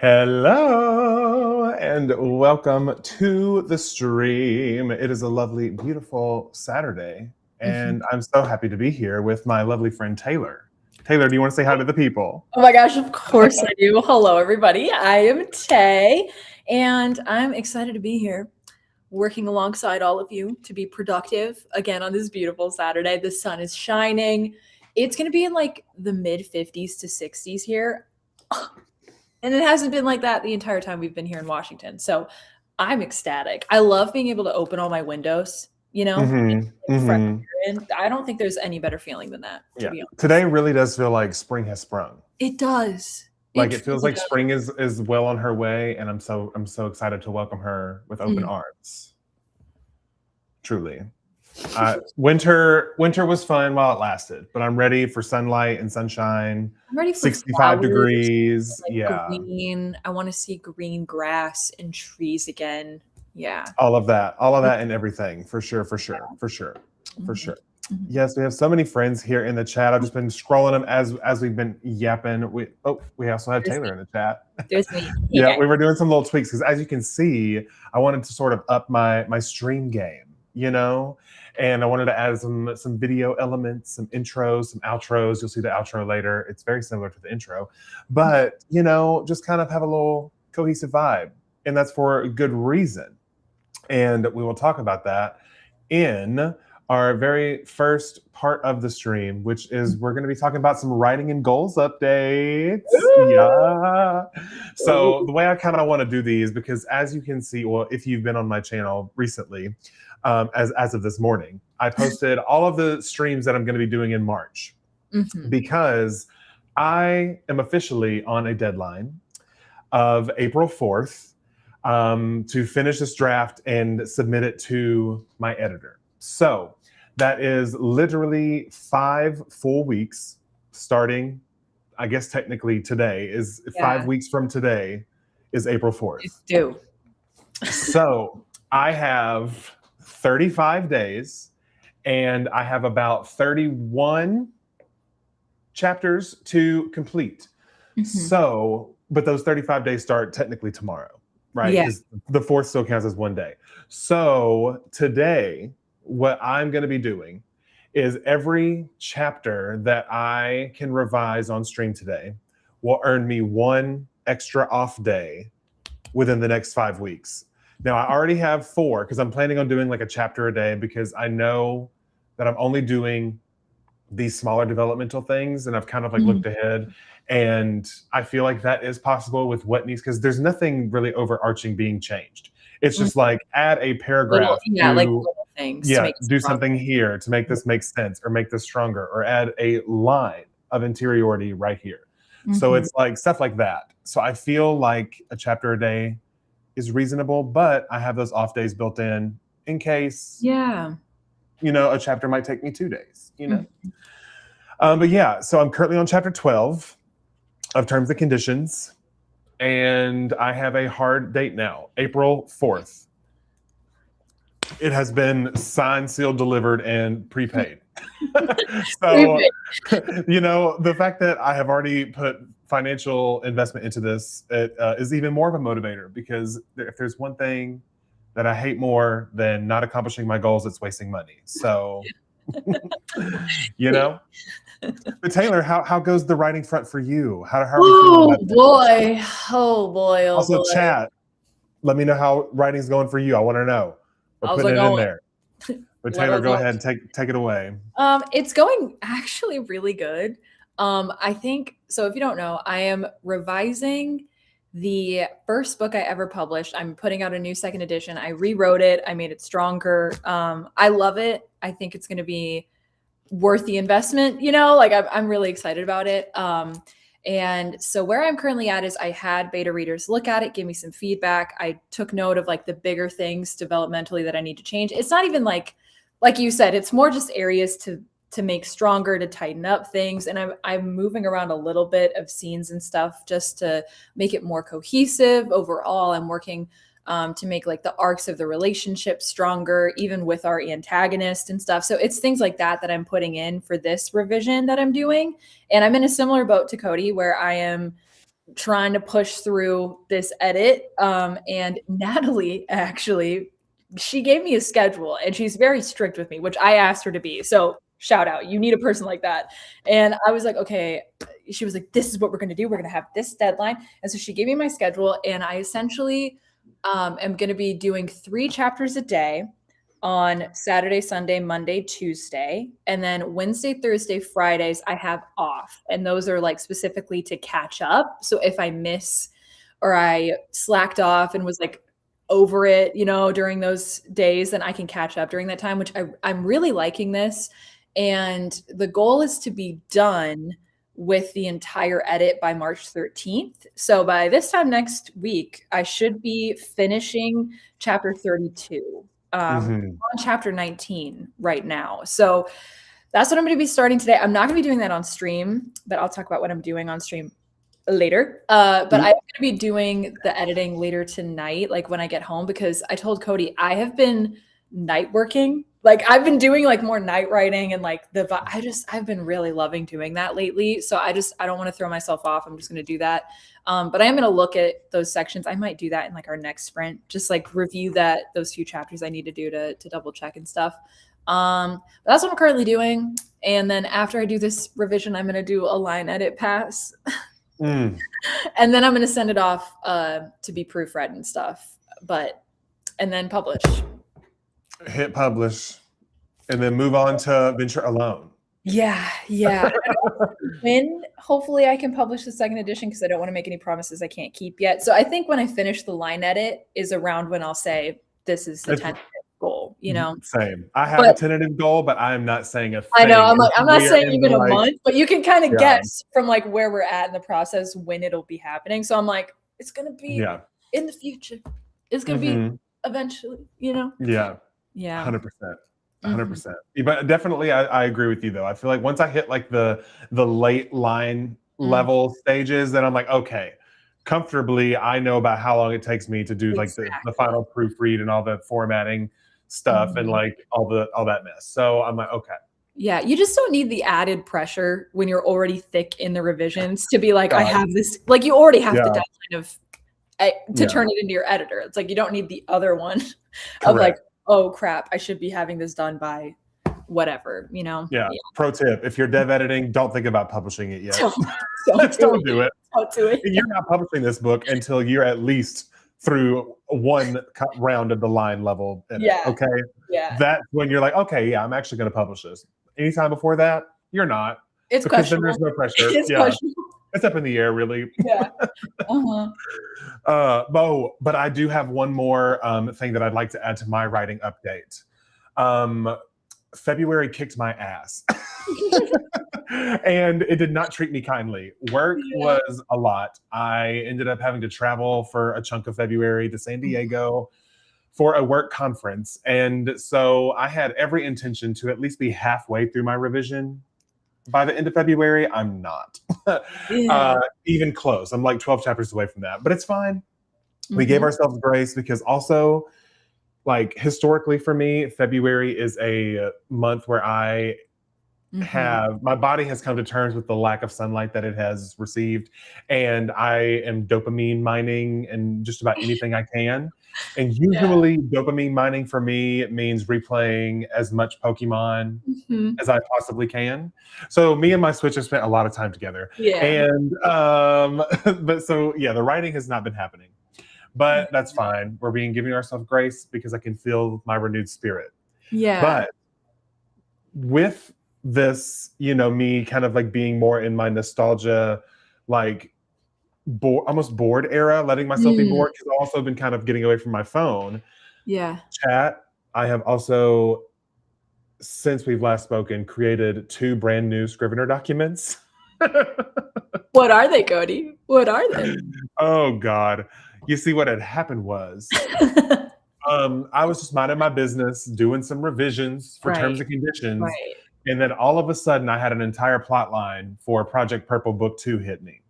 Hello and welcome to the stream. It is a lovely, beautiful Saturday, and I'm so happy to be here with my lovely friend Taylor. Taylor, do you want to say hi to the people? Oh my gosh, of course I do. Hello, everybody. I am Tay, and I'm excited to be here working alongside all of you to be productive again on this beautiful Saturday. The sun is shining. It's going to be in like the mid 50s to 60s here. And it hasn't been like that the entire time we've been here in Washington. So I'm ecstatic. I love being able to open all my windows, fresh Mm-hmm. air in. I don't think there's any better feeling than that, to Yeah. be honest. Today really does feel like spring has sprung. It does. Like it feels truly like spring is well on her way, and I'm so excited to welcome her with open arms. Truly. Winter was fun while it lasted, but I'm ready for sunlight and sunshine. I'm ready for 65 flowers, degrees. like Yeah. green. I want to see green grass and trees again. Yeah. All of that and everything. For sure. Mhm. Mhm. Yes, we have so many friends here in the chat. I've just been scrolling them as we've been yapping. We also have There's Taylor me. in the chat. There's me. Hey, Yeah, guys. we were doing some little tweaks because as you can see, I wanted to sort of up my stream game, and I wanted to add some video elements, some intros, some outros. You'll see the outro later. It's very similar to the intro, but just kind of have a little cohesive vibe, and that's for a good reason. And we will talk about that in our very first part of the stream, which is we're going to be talking about some writing and goals updates. Yeah. So the way I kind of want to do these, because as you can see, well, if you've been on my channel recently, as of this morning, I posted all of the streams that I'm going to be doing in March because I am officially on a deadline of April 4th to finish this draft and submit it to my editor. So that is literally 5 full weeks starting, I guess technically today is 5 weeks from today is April 4th. So I have 35 days and I have about 31 chapters to complete. So, but those 35 days start technically tomorrow, right? Because the 4th still counts as one day. So today, what I'm going to be doing is every chapter that I can revise on stream today will earn me 1 extra off day within the next 5 weeks. Now, I already have 4 because I'm planning on doing like a chapter a day because I know that I'm only doing these smaller developmental things, and I've kind of like looked ahead, and I feel like that is possible with what needs, because there's nothing really overarching being changed. It's just like add a paragraph, little things. Do something here to make this make sense or make this stronger, or add a line of interiority right here. So it's like stuff like that. So I feel like a chapter a day is reasonable, but I have those off days built in case a chapter might take me 2 days, But yeah, so I'm currently on chapter 12 of Terms and Conditions, and I have a hard date now, April 4th. It has been signed, sealed, delivered, and prepaid. So, the fact that I have already put financial investment into this is even more of a motivator, because if there's one thing that I hate more than not accomplishing my goals, it's wasting money. So, But Taylor, how goes the writing front for you? How are you feeling about boy. Also, chat, let me know how writing's going for you. I want to know. We're putting it in there. But Taylor, go ahead and take it away. It's going actually really good. I think, so if you don't know, I am revising the first book I ever published. I'm putting out a new second edition. I rewrote it. I made it stronger. I love it. I think it's going to be worth the investment, like I'm really excited about it. And so where I'm currently at is I had beta readers look at it, give me some feedback. I took note of like the bigger things developmentally that I need to change. It's not even like you said, it's more just areas to make stronger, to tighten up things. And I'm moving around a little bit of scenes and stuff just to make it more cohesive. Overall, I'm working to make like the arcs of the relationship stronger, even with our antagonist and stuff. So it's things like that I'm putting in for this revision that I'm doing. And I'm in a similar boat to Cody, where I am trying to push through this edit. And Natalie, actually, she gave me a schedule and she's very strict with me, which I asked her to be. So shout out, you need a person like that. And I was like, okay. She was like, this is what we're going to do. We're going to have this deadline. And so she gave me my schedule, and I essentially am going to be doing 3 chapters a day on Saturday, Sunday, Monday, Tuesday. And then Wednesday, Thursday, Fridays, I have off. And those are like specifically to catch up. So if I miss or I slacked off and was like over it, during those days, then I can catch up during that time, which I'm really liking this. And the goal is to be done with the entire edit by March 13th. So by this time next week, I should be finishing chapter 32. On chapter 19 right now. So that's what I'm going to be starting today. I'm not going to be doing that on stream, but I'll talk about what I'm doing on stream later. But I'm going to be doing the editing later tonight, like when I get home, because I told Cody I have been night working. Like I've been doing like more night writing and like I've been really loving doing that lately. So I don't want to throw myself off. I'm just going to do that. But I am going to look at those sections. I might do that in like our next sprint, just like review those few chapters I need to do to double check and stuff. But that's what I'm currently doing. And then after I do this revision, I'm going to do a line edit pass. And then I'm going to send it off to be proofread and stuff, and then publish. Hit publish, and then move on to venture alone. Yeah. When hopefully I can publish the second edition, because I don't want to make any promises I can't keep yet. So I think when I finish the line edit is around when I'll say this is the tentative goal. Same. I have a tentative goal, but I am not saying a thing. I know. I'm not saying even a month, but you can kind of guess from like where we're at in the process when it'll be happening. So I'm like, it's gonna be in the future. It's gonna be eventually. Yeah. Yeah. 100%. 100%. But definitely I agree with you though. I feel like once I hit like the late line level stages, then I'm like, okay, comfortably I know about how long it takes me to do like the final proofread and all the formatting stuff and like all that mess. So I'm like, okay. Yeah, you just don't need the added pressure when you're already thick in the revisions to be like, I have this, like you already have the deadline to turn it into your editor. It's like you don't need the other one of like, oh crap, I should be having this done by whatever, Yeah. Pro tip, if you're dev editing, don't think about publishing it yet. Don't do it. Don't do it. You're not publishing this book until you're at least through one round of the line level edit, okay? Yeah. That's when you're like, okay, I'm actually going to publish this. Anytime before that, you're not. It's because then there's no pressure. It's up in the air, really. Yeah. But I do have one more thing that I'd like to add to my writing update. February kicked my ass. And it did not treat me kindly. Work was a lot. I ended up having to travel for a chunk of February to San Diego for a work conference. And so I had every intention to at least be halfway through my revision. By the end of February, I'm not even close. I'm like 12 chapters away from that, but it's fine. We gave ourselves grace because also, like historically for me, February is a month where I my body has come to terms with the lack of sunlight that it has received. And I am dopamine mining and just about anything I can. And usually dopamine mining for me means replaying as much Pokemon as I possibly can. So me and my Switch have spent a lot of time together. And the writing has not been happening. But that's fine. We're giving ourselves grace because I can feel my renewed spirit. Yeah. But with this, me kind of like being more in my nostalgia, like almost bored era, letting myself be bored, because I've also been kind of getting away from my phone. Yeah. Chat, I have also, since we've last spoken, created 2 brand new Scrivener documents. What are they, Cody? What are they? Oh, God. You see, what had happened was I was just minding my business, doing some revisions for terms and conditions. Right. And then all of a sudden, I had an entire plot line for Project Purple Book 2 hit me.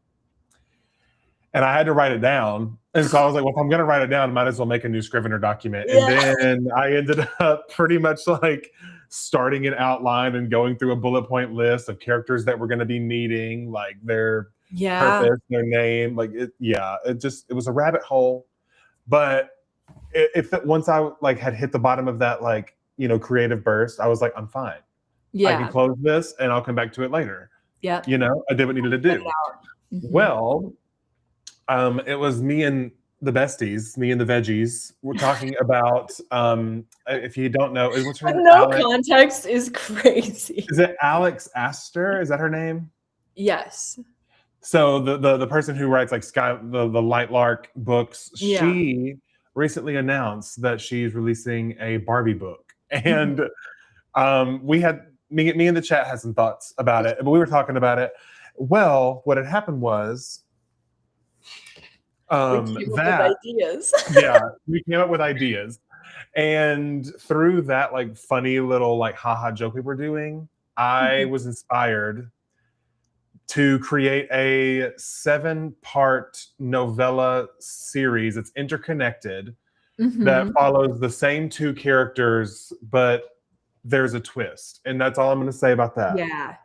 And I had to write it down. And so I was like, well, if I'm going to write it down, I might as well make a new Scrivener document. And then I ended up pretty much like starting an outline and going through a bullet point list of characters that we're going to be meeting, like their Yeah. purpose, their name. Like it was a rabbit hole. But if once I like had hit the bottom of that like creative burst, I was like, I'm fine. I can Yeah. close this and I'll come back to it later. Yep. I did what I needed to Get it do. out. Mhm. Well, it was me and the besties, me and the veggies. We're talking about if you don't know, what's her With name? no Alex. context is crazy. Is it Alex Astor? Is that her name? Yes. So the person who writes like the Light Lark books, Yeah. she recently announced that she's releasing a Barbie book, Mhm. and we had me in the chat had some thoughts about it, but we were talking about it. Well, what had happened was We came up with that ideas. yeah, we came up with ideas, and through that like funny little like haha joke we were doing, I Mhm. was inspired to create a 7-part novella series. It's interconnected that Mhm. follows the same two characters, but there's a twist. And that's all I'm going to say about that. Yeah.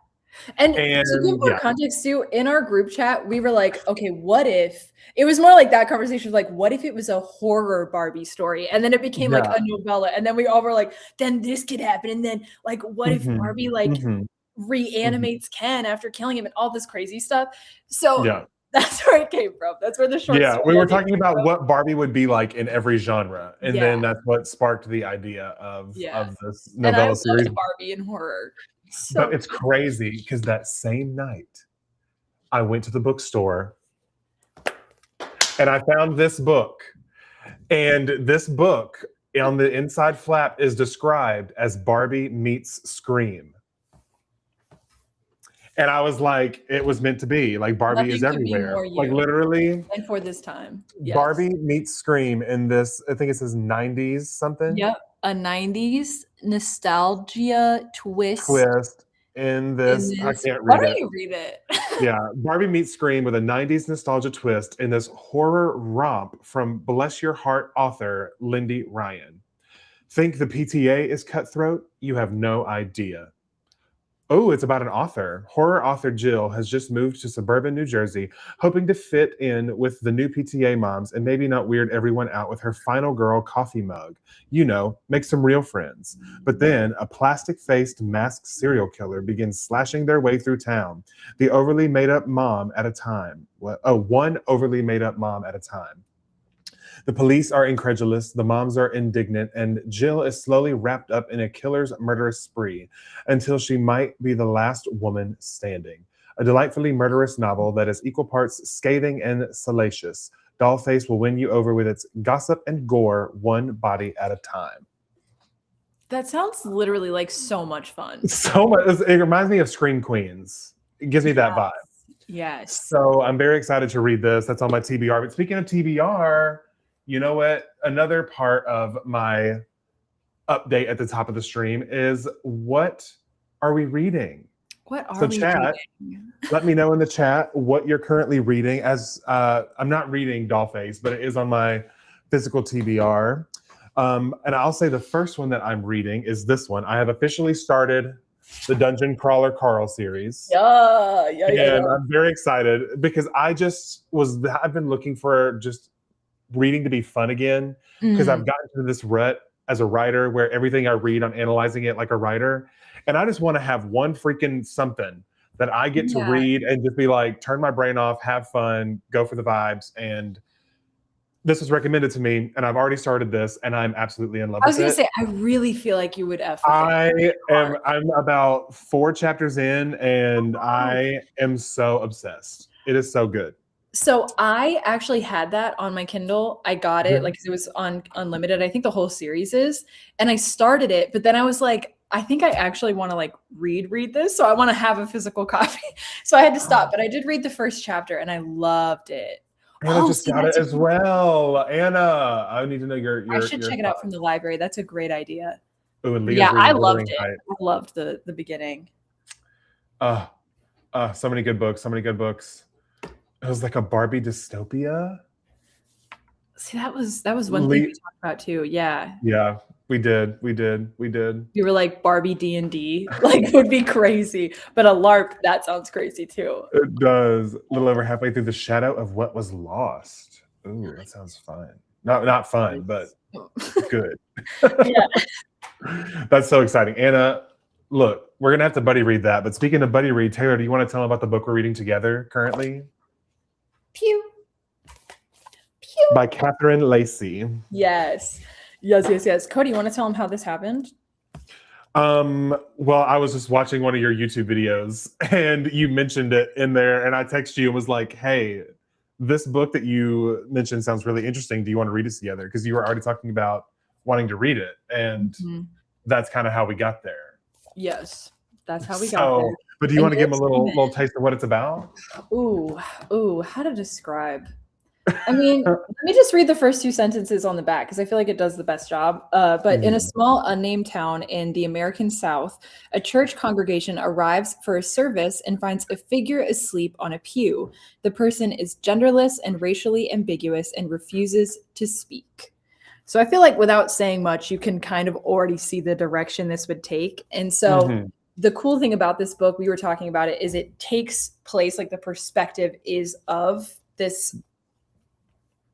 And to give And more yeah, context too, in our group chat, we were like, okay, what if it was more like that conversation of like, what if it was a horror Barbie story? And then it became like yeah. a novella. And then we all were like, then this could happen. And then like, what if Hmm. Barbie like Hmm. Hmm. reanimates Ken after killing him and all this crazy stuff? So Yeah. that's where it came from. That's where the short Yeah. story We were idea talking came about from. what Barbie would be like in every genre. And Yeah. then that's what sparked the idea of, Yeah. of this And I novella series. loved Barbie and horror. But So it's crazy because that same night, I went to the bookstore and I found this book. And this book on the inside flap is described as Barbie meets Scream. And I was like, it was meant to be. Like Barbie is nothing could be everywhere. more Like you. literally, And for this time. Yes. Barbie meets Scream in this, I think it says 90s something Yep, a 90s nostalgia twist twist in in this. I this. can't Why read don't it. you read it? Yeah, Barbie meets Scream with a 90s nostalgia twist in this horror romp from Bless Your Heart author Lindy Ryan. Think the PTA is cutthroat? You have no idea. Oh, it's about an author. Horror author Jill has just moved to suburban New Jersey, hoping to fit in with the new PTA moms and maybe not weird everyone out with her final girl coffee mug. Make some real friends. But then a plastic faced masked serial killer begins slashing their way through town. The overly made up mom at a time. One overly made up mom at a time. The police are incredulous, the moms are indignant, and Jill is slowly wrapped up in a killer's murderous spree until she might be the last woman standing. A delightfully murderous novel that is equal parts scathing and salacious. Dollface will win you over with its gossip and gore, one body at a time. That sounds literally like so much fun. So much. It reminds me of Scream Queens. It gives me that vibe. Yes. So I'm very excited to read this. That's on my TBR. But speaking of TBR, you know what? Another part of my update at the top of the stream is what are we reading? What So are we chat, reading? let me know in the chat what you're currently reading. As I'm not reading Dollface, but it is on my physical TBR. And I'll say the first one that I'm reading is this one. I have officially started the Dungeon Crawler Carl series. Yeah. And I'm very excited because I've been looking for just reading to be fun again because I've Mm, gotten to this rut as a writer where everything I read, I'm analyzing it like a writer. And I just want to have one freaking something that I get to yeah. read and just be like, turn my brain off, have fun, go for the vibes. And this was recommended to me, and I've already started this, and I'm absolutely in love I was with gonna it. say, I really feel like you would F with it. I'm about 4 chapters in, and I am so obsessed. It is so good. So I actually had that on my Kindle. I got it like 'cause it was on unlimited. I think the whole series is, and I started it, but then I was like, I think I actually want to like read this, so I want to have a physical copy. So I had to stop, but I did read the first chapter and I loved it. Anna Oh, just see, got it that's a as well. Anna, I need to know your I your should your check it out from thoughts. the library. That's a great idea. Oh, and But Leah's yeah, I reading loved Wuthering it. Heights. I loved the beginning. Uh, so many good books. So many good books. It was like a Barbie dystopia. See, that was one thing Le- we talked about too. Yeah. yeah, We did. We did. We did. You were like Barbie D&D, like would be crazy. But a LARP, that sounds crazy too. It does. A little over halfway through the shadow of what was lost. Ooh, that sounds fun. Not fun, but good. Yeah. That's so exciting. Anna, look, we're gonna have to buddy read that. But speaking of buddy read, Taylor, do you want to tell them about the book we're reading together currently? Pew. Pew. By Catherine Lacey. Yes. Yes. Cody, you want to tell them how this happened? Well, I was just watching one of your YouTube videos and you mentioned it in there, and I texted you and was like, hey, this book that you mentioned sounds really interesting. Do you want to read it together? Because you were already talking about wanting to read it, and that's kind of how we got there. Yes, that's how we got there. But do you want to give them a little taste of what it's about? Ooh, how to describe? I mean, let me just read the first two sentences on the back because I feel like it does the best job. But in a small, unnamed town in the American South, a church congregation arrives for a service and finds a figure asleep on a pew. The person is genderless and racially ambiguous and refuses to speak. So I feel like without saying much, you can kind of already see the direction this would take. And so the cool thing about this book, we were talking about it, is it takes place, like the perspective is of this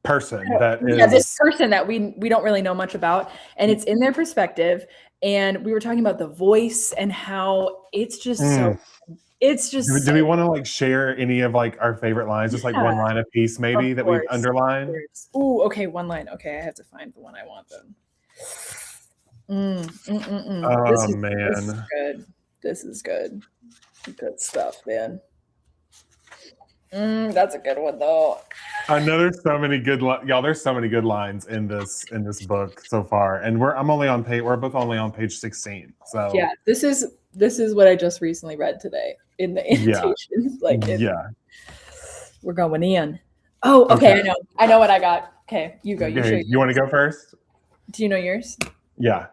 person this person that we don't really know much about, and it's in their perspective. And we were talking about the voice and how it's just do we want to like share any of like our favorite lines, just like one line a piece maybe that we've underlined? Ooh, okay, one line. Okay, I have to find the one I want then. This is good stuff, man. That's a good one though. I know there's so many good y'all. There's so many good lines in this book so far, and we're both only on page 16. So yeah, this is what I just recently read today in the annotations. We're going in. Oh, okay. I know what I got. Okay, you go. You want to go first? Do you know yours? Yeah,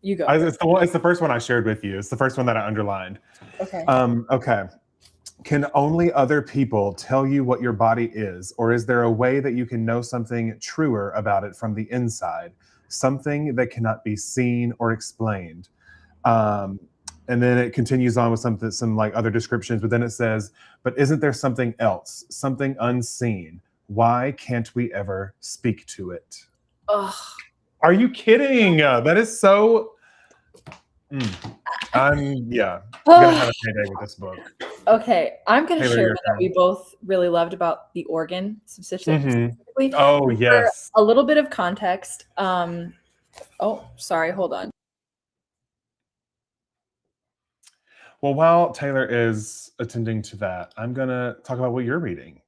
you go. It's the first one I shared with you. It's the first one that I underlined. Okay. Okay. Can only other people tell you what your body is, or is there a way that you can know something truer about it from the inside, something that cannot be seen or explained? And then it continues on with some like other descriptions, but then it says, but isn't there something else, something unseen? Why can't we ever speak to it? Ugh. Are you kidding? That is so... I'm gonna have a payday with this book. Okay, I'm gonna share that we both really loved about the organ specifically. Oh yes. For a little bit of context. Oh, sorry, hold on. Well, while Taylor is attending to that, I'm gonna talk about what you're reading.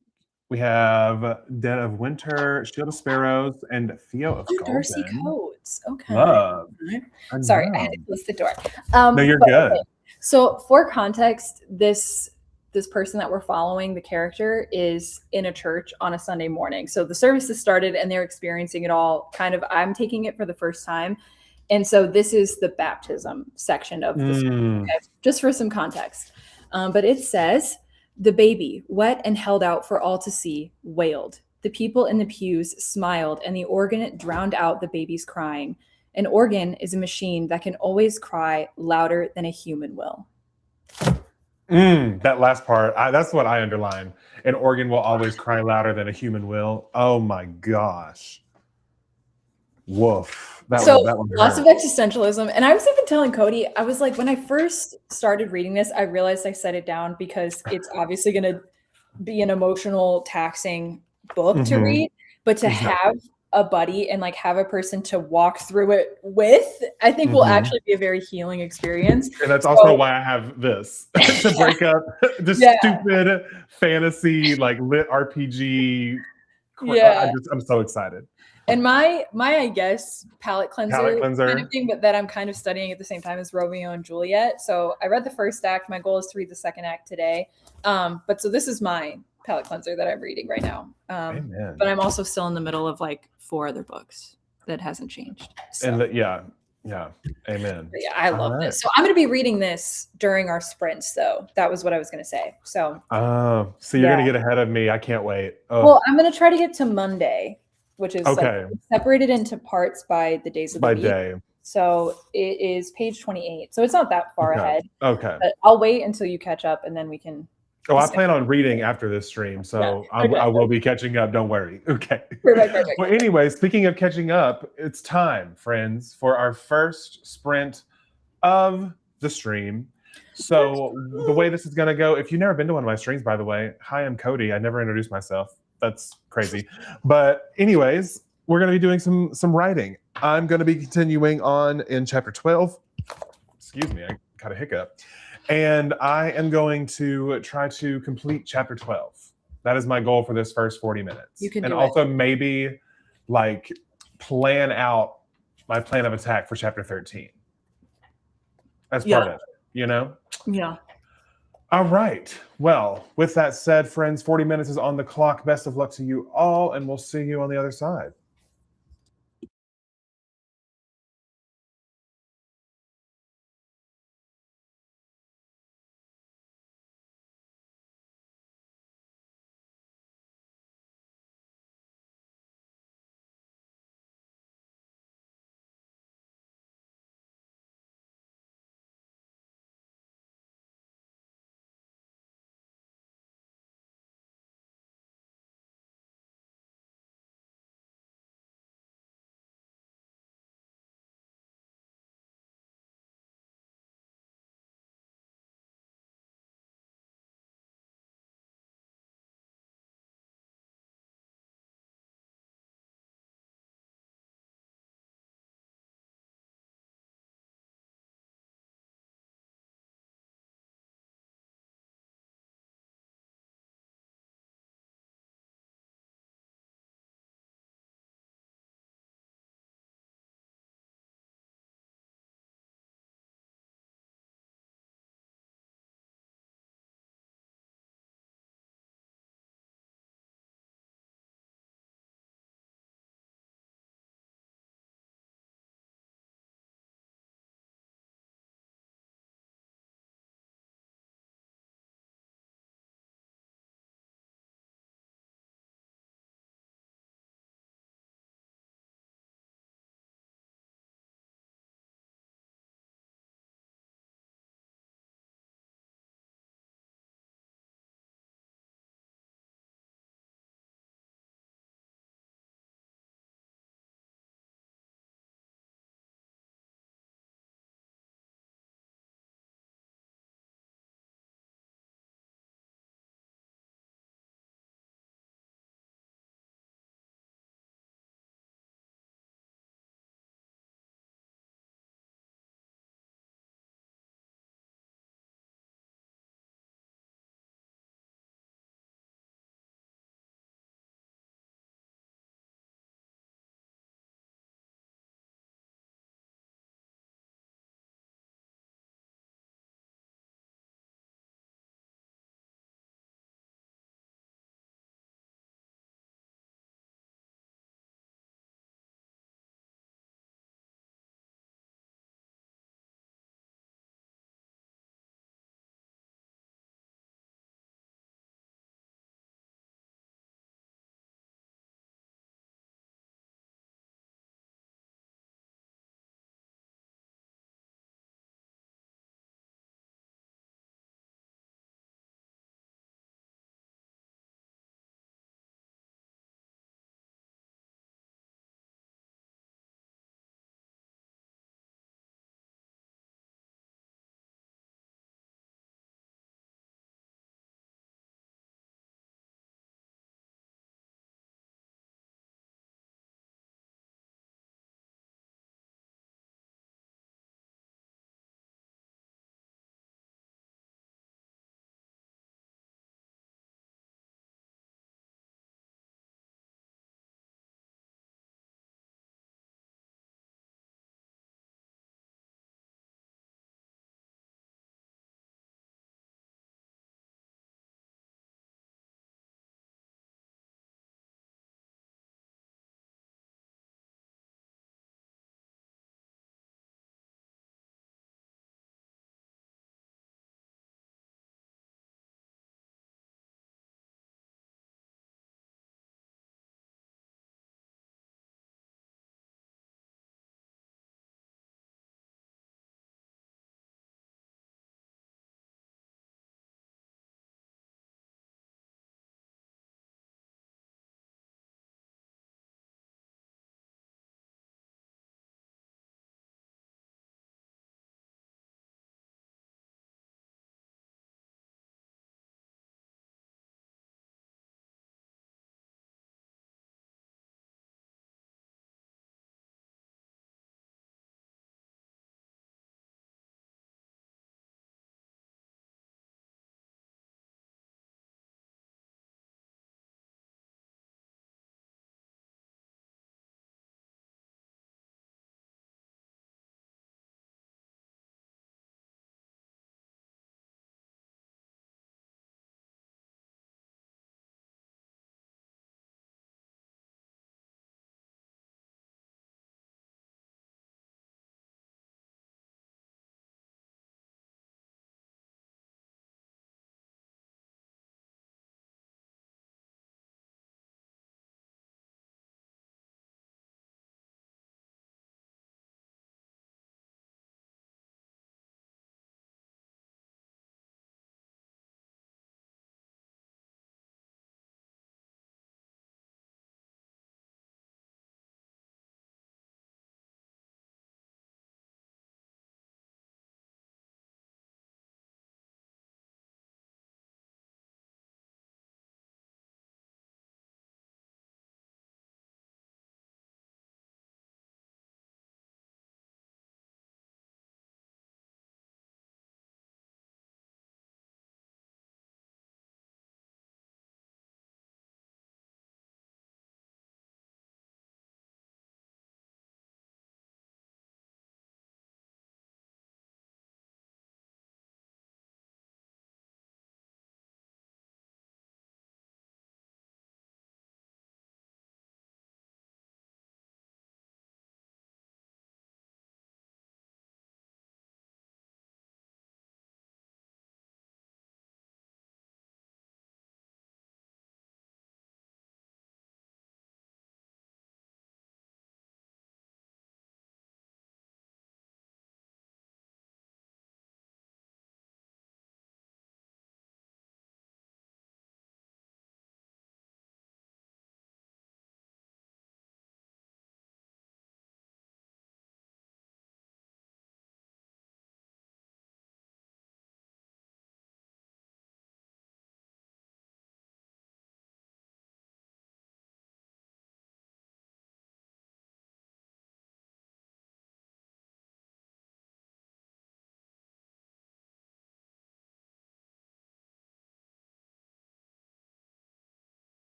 We have Dead of Winter, Shield of Sparrows, and Theo of Golden. Darcy Coates. Okay. Love. Sorry, I had to close the door. No, you're good. Okay. So for context, this person that we're following, the character, is in a church on a Sunday morning. So the service has started and they're experiencing it all. Kind of, I'm taking it for the first time. And so this is the baptism section of this, okay? Just for some context. But it says, the baby, wet and held out for all to see, wailed. The people in the pews smiled, and the organ drowned out the baby's crying. An organ is a machine that can always cry louder than a human will. That last part, that's what I underline. An organ will always cry louder than a human will. Oh my gosh. Woof. That one lots of existentialism. And I was even telling Cody, I was like, when I first started reading this, I realized I set it down because it's obviously going to be an emotional, taxing book to read. But to have a buddy and like have a person to walk through it with, I think will actually be a very healing experience. And that's also why I have this to break up the stupid fantasy, like lit RPG. I'm so excited. And my I guess palate cleanser kind of thing, but that I'm kind of studying at the same time as Romeo and Juliet. So I read the first act. My goal is to read the second act today. But so this is my palate cleanser that I'm reading right now. But I'm also still in the middle of like 4 other books that hasn't changed. So. And amen. But yeah, I love this. So I'm going to be reading this during our sprints, though. That was what I was going to say. So you're going to get ahead of me. I can't wait. Well, I'm going to try to get to Monday, which is like separated into parts by the days of the week. Day. So it is page 28. So it's not that far Okay. ahead. Okay. But I'll wait until you catch up and then we can Oh, I discuss. plan on reading after this stream, Yeah. so Okay. I will be catching up. Don't worry. Okay. Perfect. Perfect. Well, anyway, speaking of catching up, it's time, friends, for our first sprint of the stream. So the way this is going to go, if you've never been to one of my streams, by the way, hi, I'm Cody. I never introduced myself. That's crazy. But anyways, we're going to be doing some writing. I'm going to be continuing on in chapter 12. Excuse me, I got a hiccup. And I am going to try to complete chapter 12. That is my goal for this first 40 minutes. You can and do also maybe like plan out my plan of attack for chapter 13 as part of it, you know? Yeah. All right. Well, with that said, friends, 40 minutes is on the clock. Best of luck to you all, and we'll see you on the other side.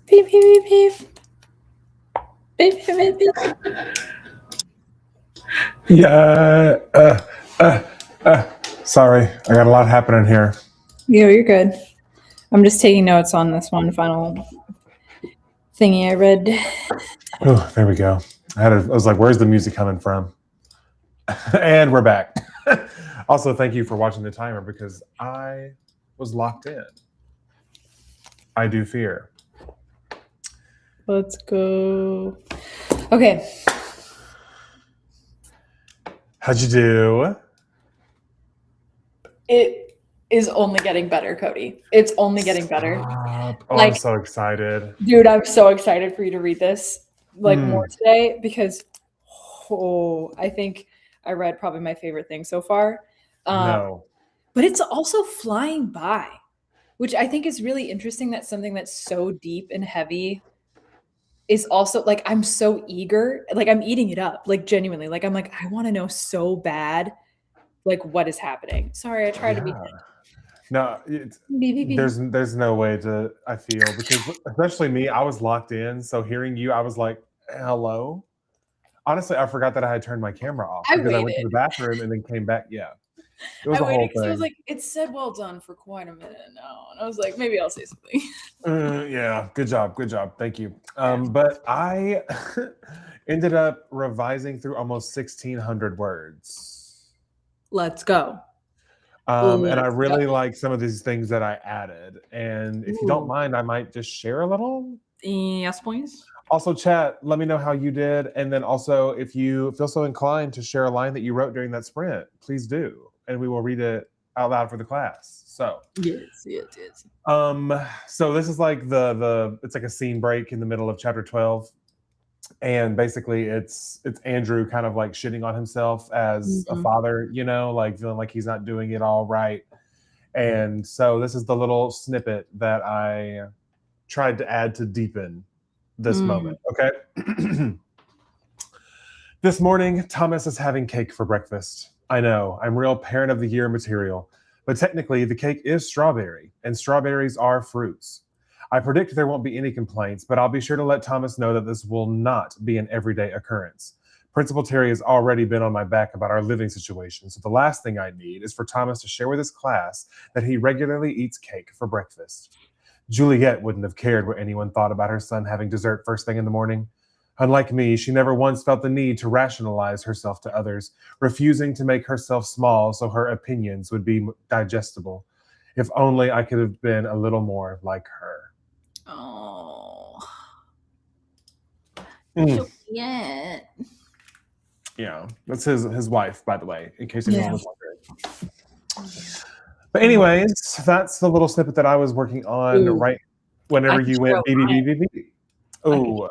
Beep, beep, beep, beep. Beep, beep, beep, beep. Yeah. Sorry, I got a lot happening here. You're good. I'm just taking notes on this one final thingy I read. Oh, there we go. I was like, where's the music coming from? And we're back. Also, thank you for watching the timer because I was locked in. I do fear. Let's go. Okay. How'd you do? It is only getting better, Cody. It's only getting better. Oh, Like, I'm so excited. dude, I'm so excited for you to read this more today because I think I read probably my favorite thing so far. No. But it's also flying by, which I think is really interesting that something that's so deep and heavy is also like I'm so eager, like I'm eating it up, like genuinely. Like I'm like, I want to know so bad, like what is happening. Sorry, I tried to be. No, there's no way to, I feel, because especially me, I was locked in. So hearing you, I was like, hello. Honestly, I forgot that I had turned my camera off because I went to the bathroom and then came back. Yeah. It was a whole thing. I was like, it said well done for quite a minute now. And I was like, maybe I'll say something. Yeah, good job. Thank you. But I ended up revising through almost 1,600 words. Let's go. And I really like some of these things that I added. And if you don't mind, I might just share a little. Yes, please. Also, chat, let me know how you did. And then also, if you feel so inclined to share a line that you wrote during that sprint, please do. And we will read it out loud for the class. So yes. So this is like it's like a scene break in the middle of chapter 12. And basically it's Andrew kind of like shitting on himself as a father, you know, like feeling like he's not doing it all right. And so this is the little snippet that I tried to add to deepen this moment. Okay. This morning, Thomas is having cake for breakfast. I know, I'm real parent of the year material, but technically the cake is strawberry, and strawberries are fruits. I predict there won't be any complaints, but I'll be sure to let Thomas know that this will not be an everyday occurrence. Principal Terry has already been on my back about our living situation, so the last thing I need is for Thomas to share with his class that he regularly eats cake for breakfast. Juliet wouldn't have cared what anyone thought about her son having dessert first thing in the morning. Unlike me, she never once felt the need to rationalize herself to others, refusing to make herself small so her opinions would be digestible. If only I could have been a little more like her. Oh. Juliet. Yeah, that's his wife, by the way, in case anyone was wondering. But anyways, that's the little snippet that I was working on right whenever you went BBBBB. Oh.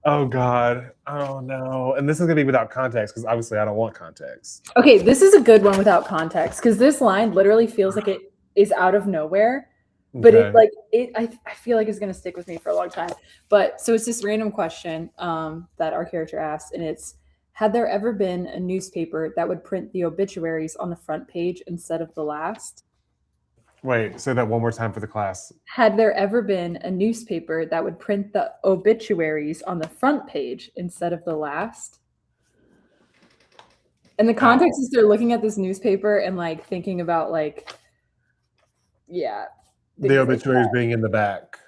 Oh God. Oh no. And this is gonna be without context because obviously I don't want context. Okay, this is a good one without context because this line literally feels like it is out of nowhere. But I feel like it's gonna stick with me for a long time. But so it's this random question that our character asked, and it's, had there ever been a newspaper that would print the obituaries on the front page instead of the last? Wait, say that one more time for the class. Had there ever been a newspaper that would print the obituaries on the front page instead of the last? And the context is they're looking at this newspaper and like thinking about like, yeah. The obituaries being in the back.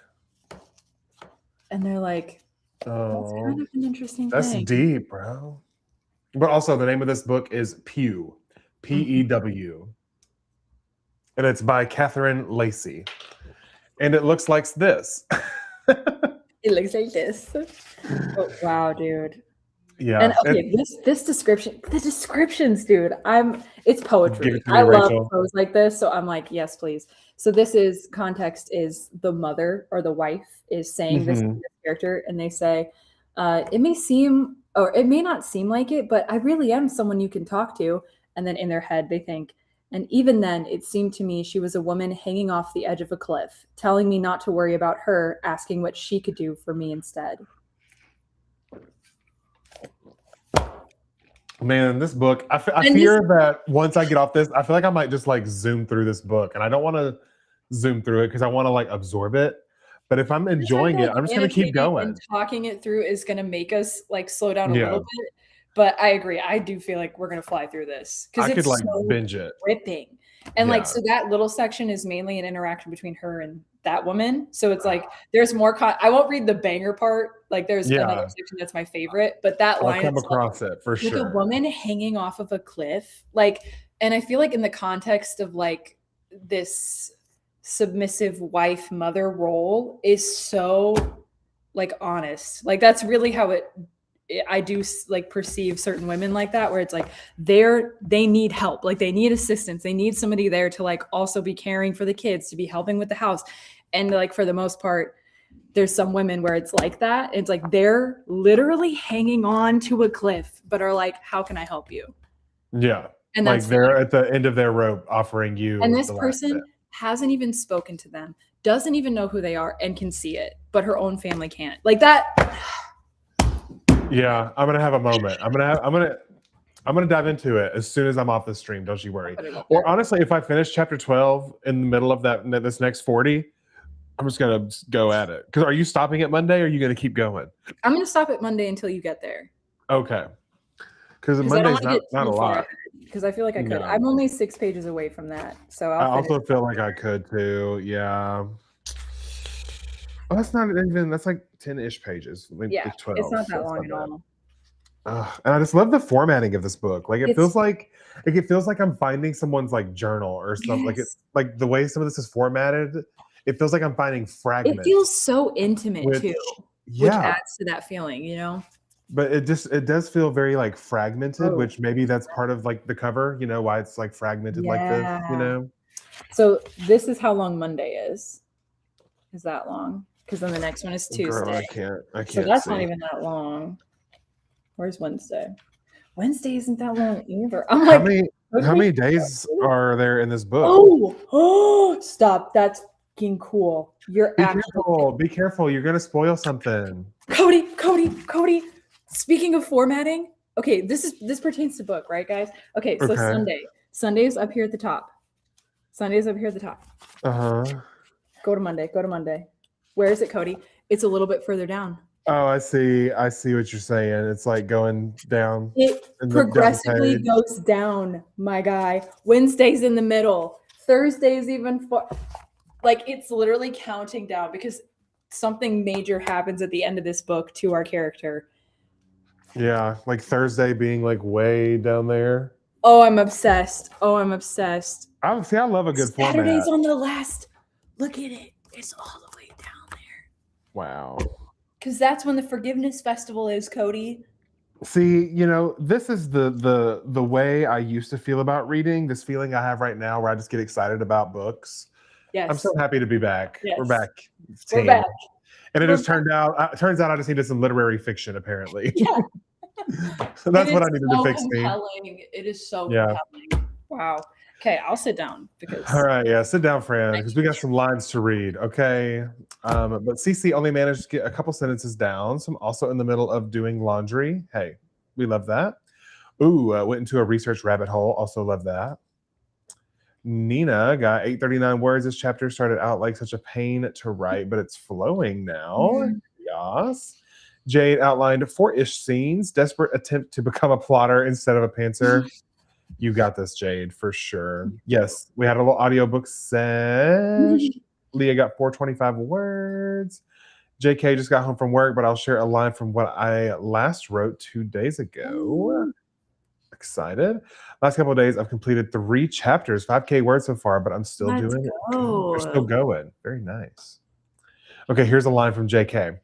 And they're like, that's kind of an interesting thing. That's deep, bro. But also the name of this book is Pew. P-E-W. And it's by Catherine Lacey. And it looks like this. It looks like this. Oh, wow, dude. Yeah. And okay, this description, the descriptions, dude, it's poetry. I love prose like this. So I'm like, yes, please. So this is, context is the mother or the wife is saying this to this character, and they say, it may seem, or it may not seem like it, but I really am someone you can talk to. And then in their head, they think, and even then, it seemed to me she was a woman hanging off the edge of a cliff, telling me not to worry about her, asking what she could do for me instead. Man, this book, I fear that once I get off this, I feel like I might just like zoom through this book. And I don't want to zoom through it because I want to like absorb it. But if I'm I just feel enjoying it, like I'm just gonna keep annotating and going. talking it through is gonna make us like slow down a Yeah, little bit. But I agree. I do feel like we're gonna fly through this because I could it's like so binge it. gripping. And like, Yeah. so that little section is mainly an interaction between her and that woman. So it's like there's more. I won't read the banger part. Like, there's another Yeah, section that's my favorite, but that I'll line come itself, across it for like a sure. woman hanging off of a cliff, like, and I feel like in the context of like this submissive wife mother role is so like honest. Like that's really how I do like perceive certain women like that, where it's like they need help, like they need assistance, they need somebody there to like also be caring for the kids, to be helping with the house. And like for the most part, there's some women where it's like that. It's like they're literally hanging on to a cliff, but are like, how can I help you? Yeah. And Like that's they're at the end of their rope offering and you this the last bit. person hasn't even spoken to them, doesn't even know who they are, and can see it, but her own family can't. Like that. Yeah, I'm gonna have a moment. I'm gonna dive into it as soon as I'm off the stream. Don't you worry. Put it up Or there. honestly, if I finish chapter 12 in the middle of this next 40, I'm just gonna go at it. Because are you stopping at Monday? Or are you gonna keep going? I'm gonna stop at Monday until you get there. Okay. Because Because I don't Monday's want to get not a too far lot. ahead. Because I feel like I could. No. I'm only 6 pages away from that, so I I'll finish. also feel like I could too. Yeah. Oh, that's not even. That's like 10-ish pages. Like Yeah, 12. it's not So that it's long not at bad. all. And I just love the formatting of this book. Like it It's feels like I'm finding someone's like journal or something. yes. Like the way some of this is formatted, it feels like I'm finding It fragments. feels so intimate Which too, which yeah, adds to that feeling, you know? but it does feel very like fragmented, Oh, which maybe that's part of like the cover, why it's like fragmented like this, yeah. So this is how long Monday is. Is that long? Because then the next one is Girl, Tuesday. I So can't that's not see. even that long. Where's Wednesday? Wednesday isn't that long either. I'm like, How many days are there in this book? oh, stop. That's fucking cool. You're Be actually careful. Be careful. You're gonna spoil something. Cody. Speaking of formatting, okay, this pertains to book, right, guys? Okay, so Okay. Sunday is up here at the top. Sunday's up here at the top. Uh-huh. Go to Monday. Where is it, Cody? It's a little bit further down. Oh, I see what you're saying. It's like going down It down the progressively page. goes down, my guy. Wednesday's in the middle. Thursday's even like it's literally counting down because something major happens at the end of this book to our character. Yeah, like Thursday being like way down there. Oh, I'm obsessed. I love a good Saturday's format. on the last. Look at it. It's all the way down there. Wow. Because that's when the forgiveness festival is, Cody. See, this is the way I used to feel about reading. This feeling I have right now, where I just get excited about books. Yes. I'm so happy to be back. Yes. We're back. We're back. And it turns out I just needed some literary fiction, apparently. Yeah. So that's what I needed to fix compelling. me. It is so Yeah. compelling. Wow. Okay, I'll sit down because All right, yeah, sit down, friend, because we got some lines to read. Okay, but Cece only managed to get a couple sentences down, so I'm also in the middle of doing laundry. Hey, we love that. Ooh, went into a research rabbit hole. Also love that. Nina got 839 words. This chapter started out like such a pain to write, but it's flowing now. Yes. Jade outlined 4-ish scenes. Desperate attempt to become a plotter instead of a pantser. You got this, Jade, for sure. Yes, we had a little audiobook sesh. Leah got 425 words. JK just got home from work, but I'll share a line from what I last wrote 2 days ago. Excited. Last couple of days, I've completed 3 chapters, 5K words so far, but I'm still doing it. We're still going. Very nice. Okay, here's a line from JK.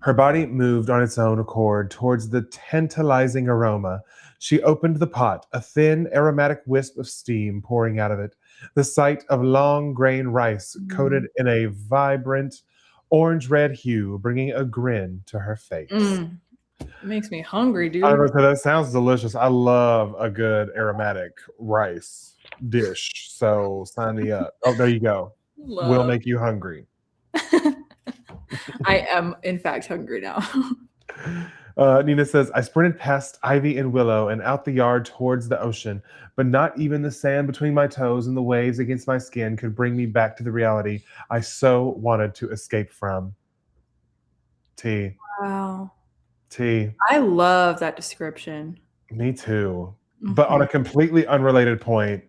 Her body moved on its own accord towards the tantalizing aroma. She opened the pot, a thin, aromatic wisp of steam pouring out of it. The sight of long grain rice coated in a vibrant orange-red hue, bringing a grin to her face. It makes me hungry, dude. I don't know, that sounds delicious. I love a good aromatic rice dish. So sign me up. Oh, there you go. Will make you hungry. I am, in fact, hungry now. Nina says, I sprinted past Ivy and Willow and out the yard towards the ocean, but not even the sand between my toes and the waves against my skin could bring me back to the reality I so wanted to escape from. T. Wow. T. I love that description. Me too. But on Mhm. a completely unrelated point,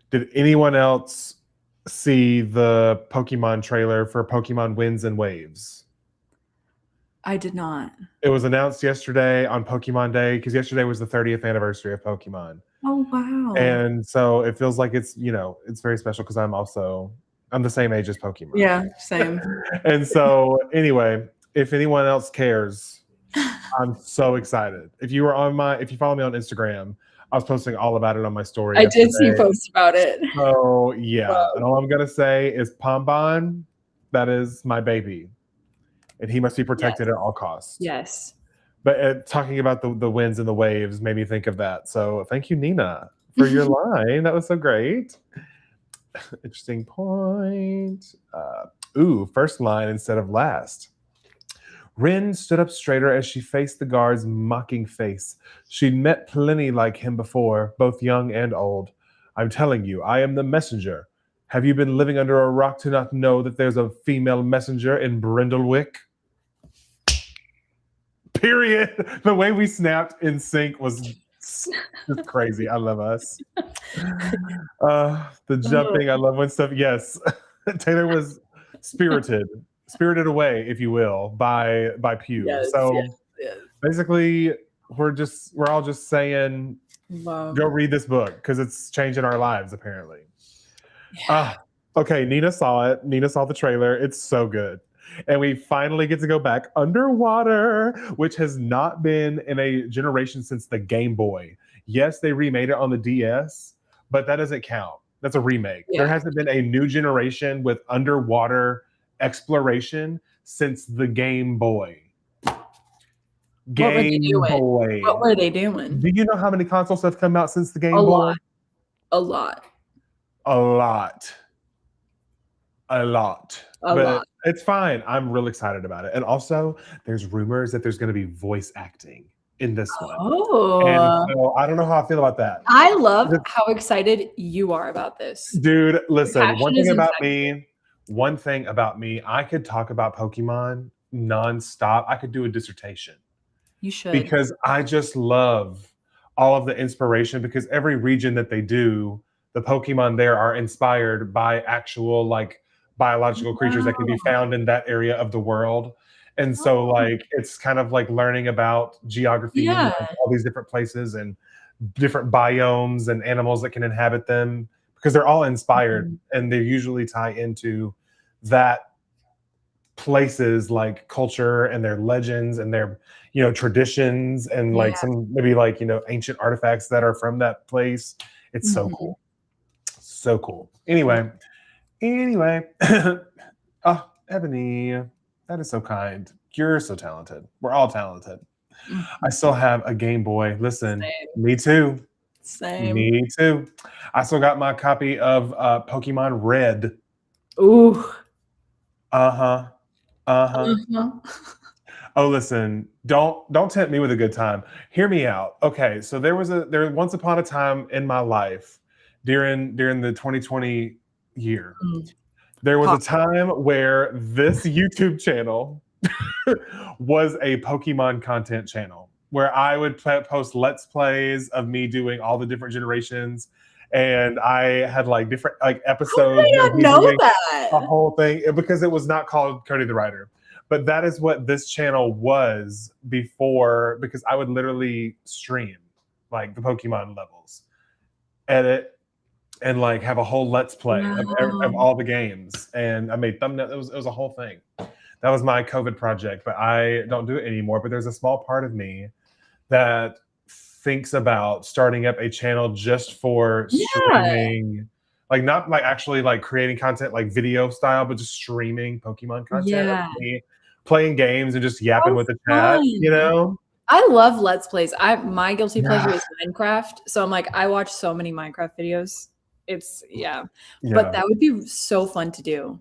did anyone else see the Pokemon trailer for Pokemon Winds and Waves? I did not. It was announced yesterday on Pokemon Day because yesterday was the 30th anniversary of Pokemon. Oh, wow. And so it feels like it's, it's very special because I'm the same age as Pokemon. Yeah, same. And so anyway, if anyone else cares, I'm so excited. If you follow me on Instagram, I was posting all about it on my story I did see yesterday. posts about it. So yeah, Wow. and all I'm gonna say is Pombon, that is my baby, and he must be protected at all costs. Yes. But talking about the winds and the waves made me think of that. So thank you, Nina, for your line. That was so great. Interesting point. First line instead of last. Rin stood up straighter as she faced the guard's mocking face. She'd met plenty like him before, both young and old. I'm telling you, I am the messenger. Have you been living under a rock to not know that there's a female messenger in Brindlewick? Period. The way we snapped in sync was just crazy. I love us. The jumping, I love when stuff. Yes, Taylor was spirited away, if you will, by Pew. Yes, So yes. basically, we're all just saying, Wow. go read this book because it's changing our lives. Apparently. Yeah. Okay. Nina saw it. Nina saw the trailer. It's so good. And we finally get to go back underwater, which has not been in a generation since the Game Boy. Yes, they remade it on the DS, but that doesn't count. That's a remake. Yeah. There hasn't been a new generation with underwater exploration since the Game Boy. What were they doing? Boy. What were they doing? Do you know how many consoles have come out since the Game A Boy? lot. A lot. A lot. A lot. A But lot. it's fine. I'm real excited about it. And also, there's rumors that there's going to be voice acting in this one. And Oh. so I don't know how I feel about that. I love how excited you are about this. Dude, listen, passion one is thing about me, I could talk about Pokemon nonstop. I could do a dissertation You should. because I just love all of the inspiration because every region that they do, the Pokemon there are inspired by actual like biological creatures that can be found in that area of the world. And so like it's kind of like learning about geography and like, all these different places and different biomes and animals that can inhabit them because they're all inspired and they usually tie into that places like culture and their legends and their traditions and like some maybe like ancient artifacts that are from that place. It's so cool. So cool. Anyway. Oh, Ebony, that is so kind. You're so talented. We're all talented. I still have a Game Boy. Listen, me too. Same. Me too. I still got my copy of Pokemon Red. Ooh. Uh-huh. Oh, listen, don't tempt me with a good time. Hear me out. Okay, so there once upon a time in my life during the 2020 year. There was a time where this YouTube channel was a Pokemon content channel where I would post Let's Plays of me doing all the different generations. And I had like different like episodes. How did I not know that? A whole thing because it was not called Cody the Writer. But that is what this channel was before because I would literally stream like the Pokemon levels, edit, and like have a whole Let's Play of all the games. And I made thumbnails. It was a whole thing. That was my COVID project, but I don't do it anymore. But there's a small part of me that thinks about starting up a channel just for streaming, like not like actually like creating content like video style, but just streaming Pokemon content. Like me playing games and just yapping with the chat, I love Let's Plays. My guilty pleasure is Minecraft. So I'm like, I watch so many Minecraft videos. It's but that would be so fun to do.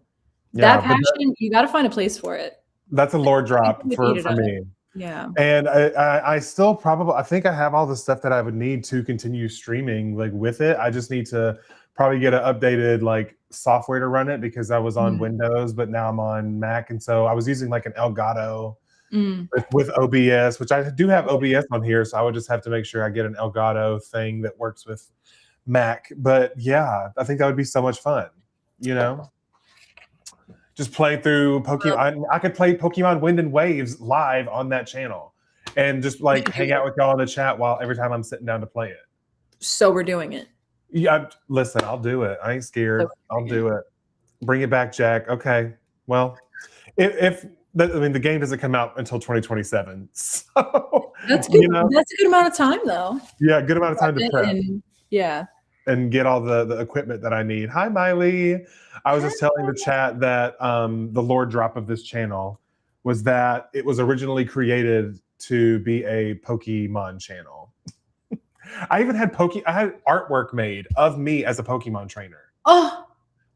That passion, you got to find a place for it. That's a lore drop for me. Yeah. And I still probably I think I have all the stuff that I would need to continue streaming like with it. I just need to probably get an updated like software to run it because I was on Mm. Windows, but now I'm on Mac, and so I was using like an Elgato Mm. with OBS, which I do have OBS on here, so I would just have to make sure I get an Elgato thing that works with Mac. But yeah, I think that would be so much fun. You know, just play through Pokemon. I could play Pokemon Wind and Waves live on that channel, and just We like should do hang it. out with y'all in the chat while every time I'm sitting down to play it. So we're doing it. Yeah, listen, I'll do it. I ain't So scared. we're I'll doing it. do it. Bring it back, Jack. Okay. Well, if I mean the game doesn't come out until 2027, so That's good. you know, That's a good amount of time though. yeah, good amount of time to prep And yeah. and get all the equipment that I need. Hi, Miley. I was just telling the chat that the lore drop of this channel was that it was originally created to be a Pokemon channel. I even had I had artwork made of me as a Pokemon trainer. Oh,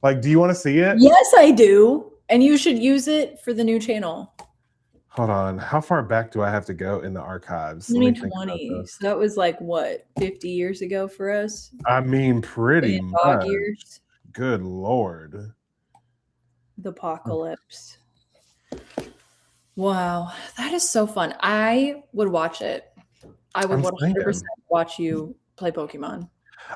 Like, do you want to see it? yes, I do. And you should use it for the new channel. Hold on. How far back do I have to go in the archives? Let me think about 2020. this. So that was like what, 50 years ago for us? I mean, pretty In dog much. years. Good Lord. The apocalypse. Wow, that is so fun. I would watch it. I would I'm 100% saying. watch you play Pokemon.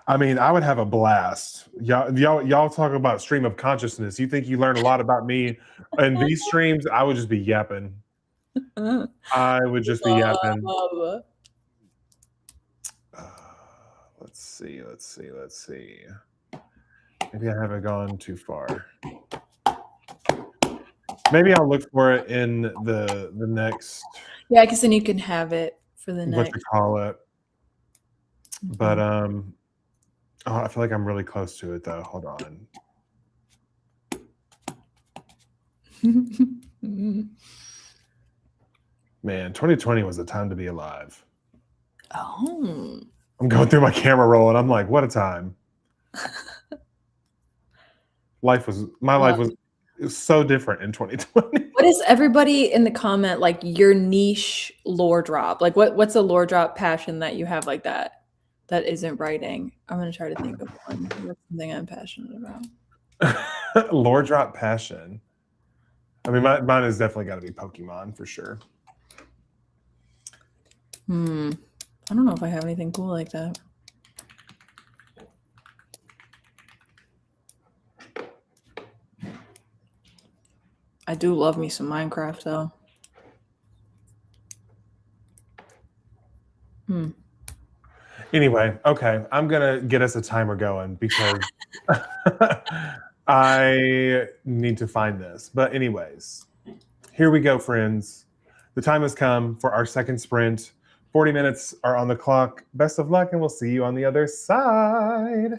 I mean, I would have a blast. Y'all talk about stream of consciousness. You think you learn a lot about me in these streams? I would just be yapping. I would just be yapping. Love. Uh, let's see. Let's see. Let's see. Maybe I haven't gone too far. Maybe I'll look for it in the next Yeah, because then you can have it for the what you next. call it. But oh, I feel like I'm really close to it though. Hold on. Man, 2020 was a time to be alive. Oh. I'm going through my camera roll and I'm like, what a time. My life was it was so different in 2020. What is everybody in the comment like your niche lore drop? Like what's a lore drop passion that you have like that isn't writing? I'm gonna try to think of one. What's something I'm passionate about? Lore drop passion. I mean, mine has definitely got to be Pokemon for sure. I don't know if I have anything cool like that. I do love me some Minecraft though. Anyway, okay, I'm gonna get us a timer going because I need to find this. But anyways, here we go, friends. The time has come for our second sprint. 40 minutes are on the clock. Best of luck, and we'll see you on the other side.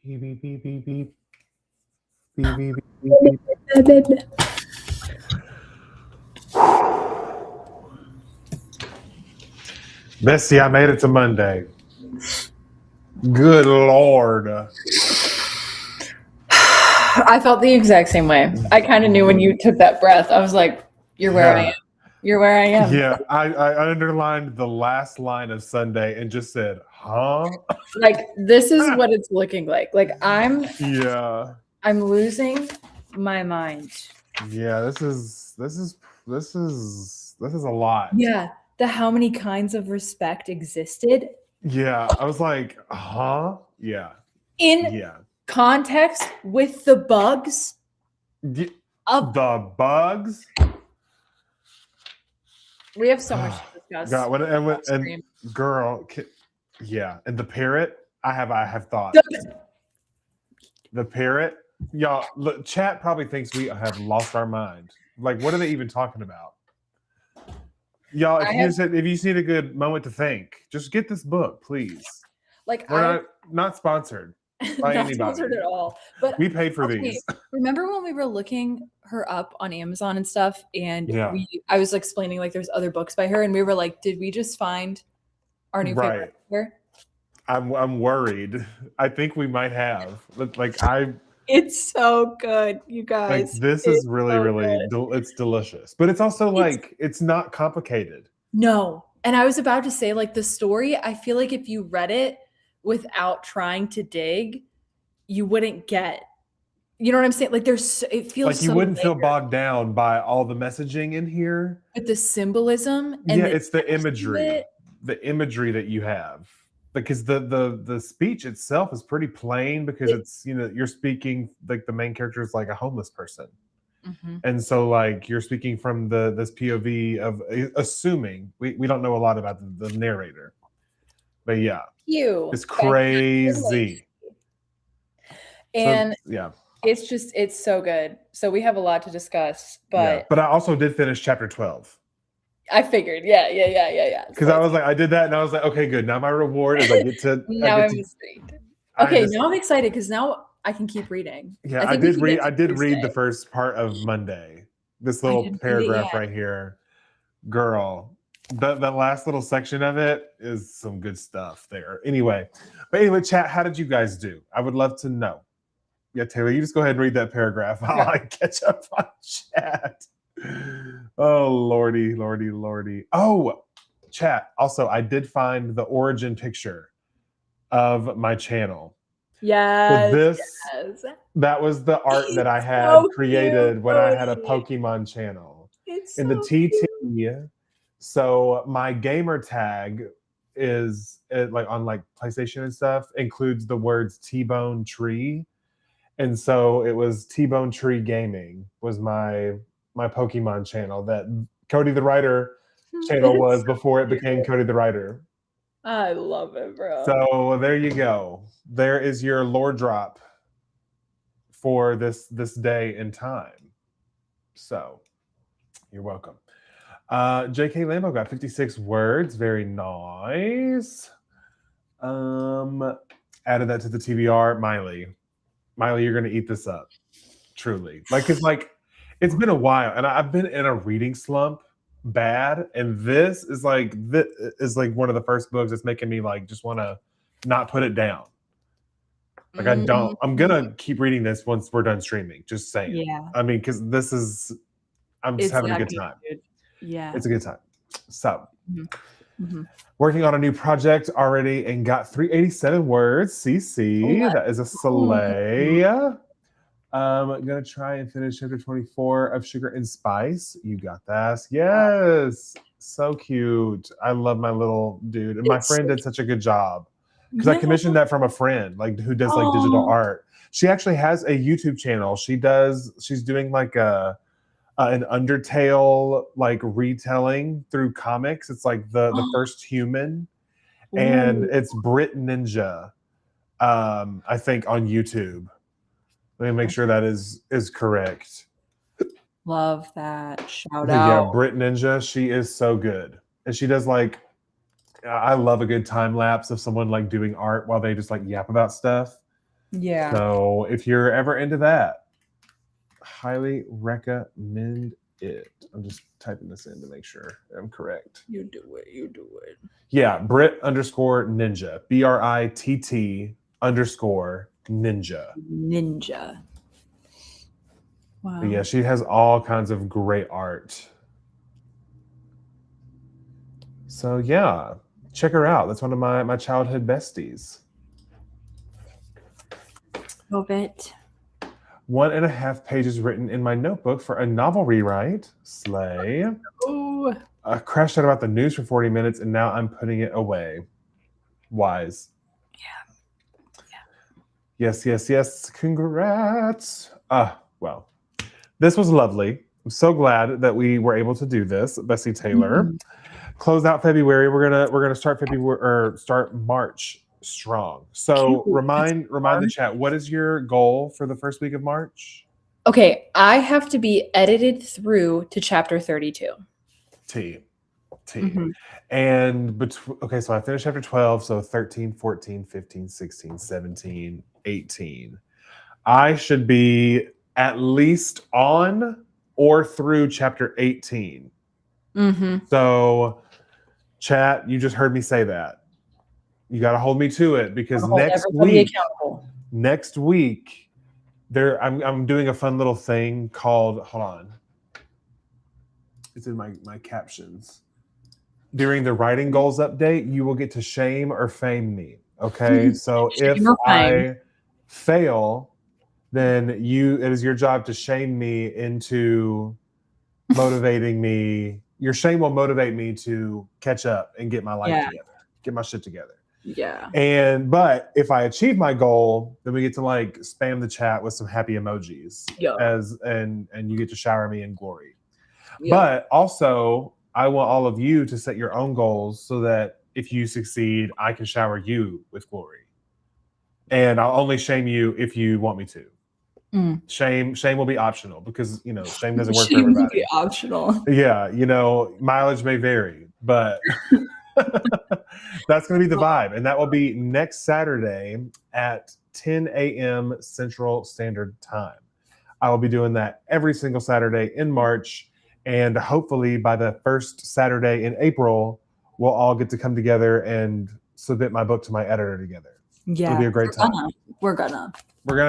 Beep, beep, beep, beep, beep. Beep, beep, beep, beep, beep. Bestie, I made it to Monday. Good Lord. I felt the exact same way. I kind of knew when you took that breath. I was like, "You're where I am. You're where I am." Yeah, I underlined the last line of Sunday and just said, huh? Like this is what it's looking like. Like Yeah. I'm losing my mind. Yeah, this is a lot. Yeah, the how many kinds of respect existed Yeah, I was like, huh? Yeah. in Yeah. context with the bugs Y- of. The bugs. We have so much to discuss. God, off and stream. girl, yeah, and the parrot. I have thought the parrot. Y'all, look, chat probably thinks we have lost our mind. Like, what are they even talking about? Y'all, I have if you just need a good moment to think, just get this book, please. like We're I not sponsored by not anybody. sponsored at all. But We paid for okay, these. remember when we were looking her up on Amazon and stuff, and Yeah. I was explaining like there's other books by her, and we were like, did we just find our new favorite author? I'm worried. I think we might have. Like It's so good, you like guys. this It's is really so really good. it's delicious. But it's also It's like it's not complicated. No. And I was about to say, like, the story, I feel like if you read it without trying to dig, you wouldn't get, you know what I'm saying? Like, it feels Like you so wouldn't feel layered bogged down by all the messaging in here. with the symbolism Yeah, and the it's the depth of it. imagery that you have. Because the speech itself is pretty plain because It it's you're speaking like the main character is like a homeless person. Mhm. And so like you're speaking from this POV of assuming we don't know a lot about the narrator. But yeah, You, it's Becky and Lacey. crazy. So And yeah. it's so good. So we have a lot to discuss, Yeah. but But I also did finish chapter 12. I figured, yeah. Because I was like, I did that and I was like, okay, good. Now my reward is Now I'm intrigued. I Okay, just now I'm excited because now I can keep reading. yeah, I think we can get I to did read the Thursday. first part of Monday. This I little didn't read it paragraph yet. right here. Girl, that last little section of it is some good stuff there. Anyway, chat, how did you guys do? I would love to know. Yeah, Taylor, you just go ahead and read that paragraph while Yeah. I catch up on chat. Oh, lordy, lordy, lordy. Oh, chat. Also, I did find the origin picture of my channel. Yes. That was the art that I It's had so created cute, when I had a Cody. Pokemon channel It's in the so TT. cute. So my gamer tag is like on like PlayStation and stuff includes the words T-Bone Tree. And so it was T-Bone Tree Gaming was my Pokemon channel that Cody the Writer channel It's was so before it cute. became Cody the Writer. I love it, bro. So there you go. There is your lore drop for this day and time. So you're welcome. JK Lambo got 56 words. Very nice. Added that to the TBR. Miley, you're gonna eat this up. Truly. It's been a while and I've been in a reading slump bad. And this is like one of the first books that's making me like just want to not put it down. Like I'm gonna keep reading this once we're done streaming. Just saying. Yeah. I mean, because I'm just having a good time. Dude. Yeah. It's a good time. So Mm-hmm. working on a new project already and got 387 words. CC, that is a sleigh. I'm gonna try and finish chapter 24 of Sugar and Spice. You got that? Yes. So cute. I love my little dude. And my friend did such a good job. Because I commissioned that from a friend, like who does like digital art. She actually has a YouTube channel. She's doing like an Undertale like retelling through comics. It's like the first human. And it's Brit Ninja, I think, on YouTube. Let me make sure that is correct. Love that. Shout Yeah, out. Brit Ninja, she is so good. And she does like, I love a good time lapse of someone like doing art while they just like yap about stuff. Yeah. So if you're ever into that, highly recommend it. I'm just typing this in to make sure I'm correct. You do it. You do it. Yeah, Brit_ninja. BRITT_ninja. Ninja. Wow. But yeah, she has all kinds of great art. So yeah, check her out. That's one of my childhood besties. Love it. 1.5 pages written in my notebook for a novel rewrite. Slay. Oh. I crashed out about the news for 40 minutes and now I'm putting it away. Wise. Yeah. Yes. Congrats. Well, this was lovely. I'm so glad that we were able to do this, Bessie Taylor. Close out February. We're gonna start February or start March strong. So remind the chat, what is your goal for the first week of March? Okay, I have to be edited through to chapter 32. T. And okay, so I finished chapter 12, so 13, 14, 15, 16, 17, 18. I should be at least on or through chapter 18. So chat, you just heard me say that. You got to hold me to it because next week I'm doing a fun little thing called, hold on. It's in my captions. During the writing goals update, you will get to shame or fame me. Okay. So if I fail, then it is your job to shame me into motivating me. Your shame will motivate me to catch up and get my life together, get my shit together. Yeah. But if I achieve my goal, then we get to like spam the chat with some happy emojis and you get to shower me in glory. But also I want all of you to set your own goals so that if you succeed, I can shower you with glory. And I'll only shame you if you want me to. Shame will be optional because shame doesn't work for everybody. Will be optional. Yeah, mileage may vary, but that's going to be the vibe, and that will be next Saturday at 10 a.m. Central Standard Time. I will be doing that every single Saturday in March, and hopefully by the first Saturday in April, we'll all get to come together and submit my book to my editor together. Yeah, it'll be a great time. We're gonna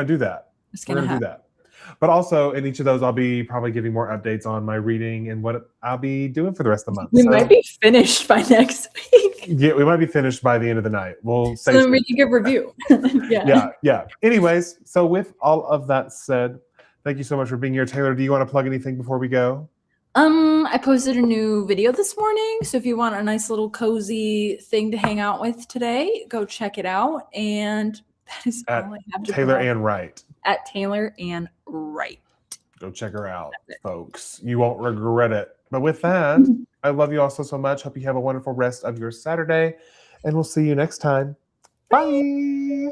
do that. We're gonna do that. But also in each of those, I'll be probably giving more updates on my reading and what I'll be doing for the rest of the month. We might be finished by next week. Yeah, we might be finished by the end of the night. We'll say then we can give review. Yeah. Anyways, so with all of that said, thank you so much for being here. Taylor, do you want to plug anything before we go? I posted a new video this morning, so if you want a nice little cozy thing to hang out with today, go check it out. And that is all I have to Taylor Ann Wright. At Taylor Ann Wright. Go check her out, folks. You won't regret it. But with that, I love you all so much. Hope you have a wonderful rest of your Saturday, and we'll see you next time. Bye.